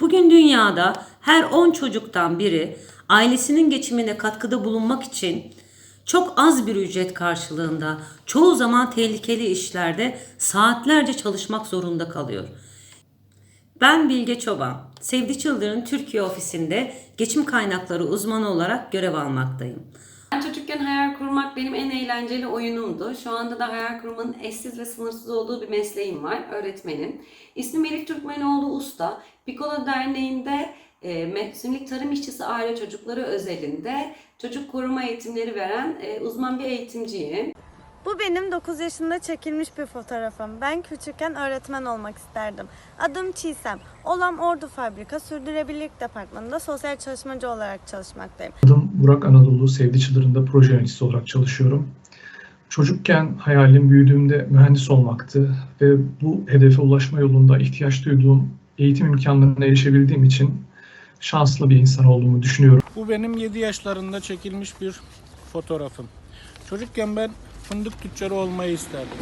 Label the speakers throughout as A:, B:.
A: Bugün dünyada her 10 çocuktan biri ailesinin geçimine katkıda bulunmak için çok az bir ücret karşılığında çoğu zaman tehlikeli işlerde saatlerce çalışmak zorunda kalıyor. Ben Bilge Çoban, Save the Children Türkiye ofisinde geçim kaynakları uzmanı olarak görev almaktayım.
B: Ben çocukken hayal kurmak benim en eğlenceli oyunumdu. Şu anda da hayal kurmanın eşsiz ve sınırsız olduğu bir mesleğim var, öğretmenim. İsmim Elif Türkmenoğlu Usta. Piccolo Derneği'nde mevsimlik tarım işçisi aile çocukları özelinde çocuk koruma eğitimleri veren uzman bir eğitimciyim.
C: Bu benim 9 yaşında çekilmiş bir fotoğrafım. Ben küçükken öğretmen olmak isterdim. Adım Çiğsem. Olam Ordu Fabrika Sürdürülebilirlik Departmanı'nda sosyal çalışmacı olarak çalışmaktayım.
D: Adım Burak Anadolu, Save the Children'da proje yöneticisi olarak çalışıyorum. Çocukken hayalim büyüdüğümde mühendis olmaktı ve bu hedefe ulaşma yolunda ihtiyaç duyduğum eğitim imkanlarına erişebildiğim için şanslı bir insan olduğumu düşünüyorum.
E: Bu benim 7 yaşlarında çekilmiş bir fotoğrafım. Çocukken ben fındık tüccarı olmayı isterdim.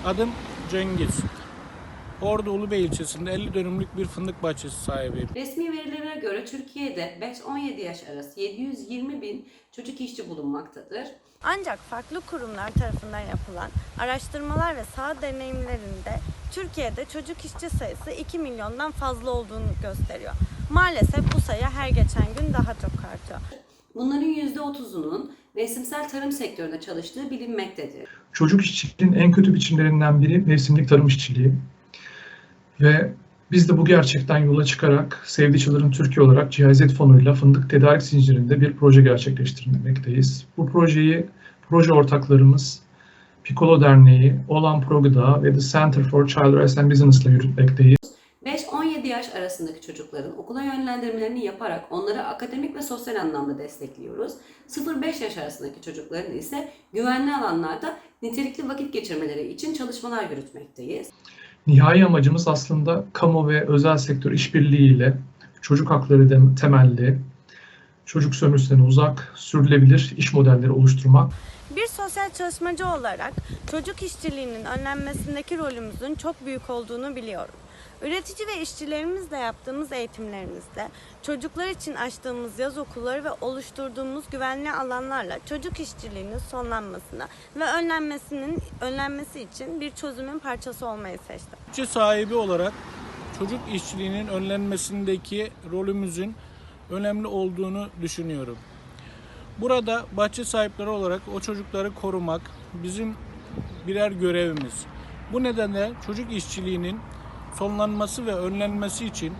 E: Adım Cengiz. Ordu Ulubey ilçesinde 50 dönümlük bir fındık bahçesi sahibiyim.
B: Resmi verilere göre Türkiye'de 5-17 yaş arası 720 bin çocuk işçi bulunmaktadır.
C: Ancak farklı kurumlar tarafından yapılan araştırmalar ve saha deneyimlerinde Türkiye'de çocuk işçi sayısı 2 milyondan fazla olduğunu gösteriyor. Maalesef bu sayı her geçen gün daha çok artıyor.
B: Bunların %30'unun mevsimsel tarım sektöründe çalıştığı bilinmektedir.
D: Çocuk işçiliğinin en kötü biçimlerinden biri mevsimlik tarım işçiliği. Ve biz de bu gerçekten yola çıkarak Save the Children Türkiye olarak GIZ fonuyla fındık tedarik zincirinde bir proje gerçekleştirmekteyiz. Bu projeyi proje ortaklarımız Piccolo Derneği, Olan Progıda ve The Center for Child Rights and Business ile yürütmekteyiz.
B: 5-17 yaş arasındaki çocukların okula yönlendirmelerini yaparak onları akademik ve sosyal anlamda destekliyoruz. 0-5 yaş arasındaki çocukların ise güvenli alanlarda nitelikli vakit geçirmeleri için çalışmalar yürütmekteyiz.
D: Nihai amacımız aslında kamu ve özel sektör işbirliğiyle çocuk hakları temelli, çocuk sömürüsünden uzak, sürdürülebilir iş modelleri oluşturmak.
C: Bir sosyal çalışmacı olarak çocuk işçiliğinin önlenmesindeki rolümüzün çok büyük olduğunu biliyorum. Üretici ve işçilerimizle yaptığımız eğitimlerimizde çocuklar için açtığımız yaz okulları ve oluşturduğumuz güvenli alanlarla çocuk işçiliğinin sonlanmasına ve önlenmesi için bir çözümün parçası olmayı seçtim.
E: Bahçe sahibi olarak çocuk işçiliğinin önlenmesindeki rolümüzün önemli olduğunu düşünüyorum. Burada bahçe sahipleri olarak o çocukları korumak bizim birer görevimiz. Bu nedenle çocuk işçiliğinin sonlanması ve önlenmesi için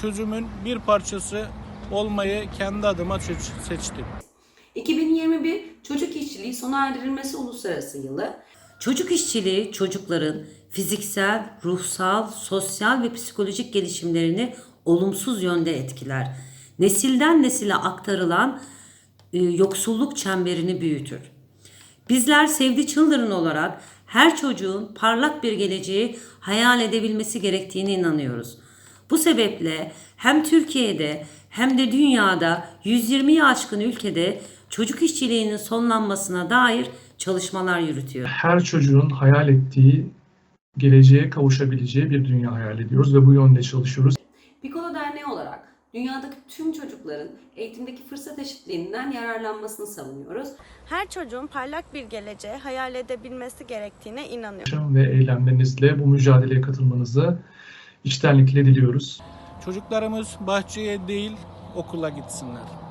E: çözümün bir parçası olmayı kendi adıma seçtim.
B: 2021 Çocuk İşçiliği Sona Erdirilmesi Uluslararası Yılı.
A: Çocuk işçiliği çocukların fiziksel, ruhsal, sosyal ve psikolojik gelişimlerini olumsuz yönde etkiler. Nesilden nesile aktarılan yoksulluk çemberini büyütür. Bizler Save the Children olarak her çocuğun parlak bir geleceği hayal edebilmesi gerektiğine inanıyoruz. Bu sebeple hem Türkiye'de hem de dünyada 120'yi aşkın ülkede çocuk işçiliğinin sonlanmasına dair çalışmalar yürütüyor.
D: Her çocuğun hayal ettiği geleceğe kavuşabileceği bir dünya hayal ediyoruz ve bu yönde çalışıyoruz.
B: Piccolo Derneği olarak dünyadaki tüm çocukların eğitimdeki fırsat eşitliğinden yararlanmasını savunuyoruz.
C: Her çocuğun parlak bir geleceği hayal edebilmesi gerektiğine inanıyorum.
D: Ve eylemlerinizle bu mücadeleye katılmanızı içtenlikle diliyoruz.
E: Çocuklarımız bahçeye değil okula gitsinler.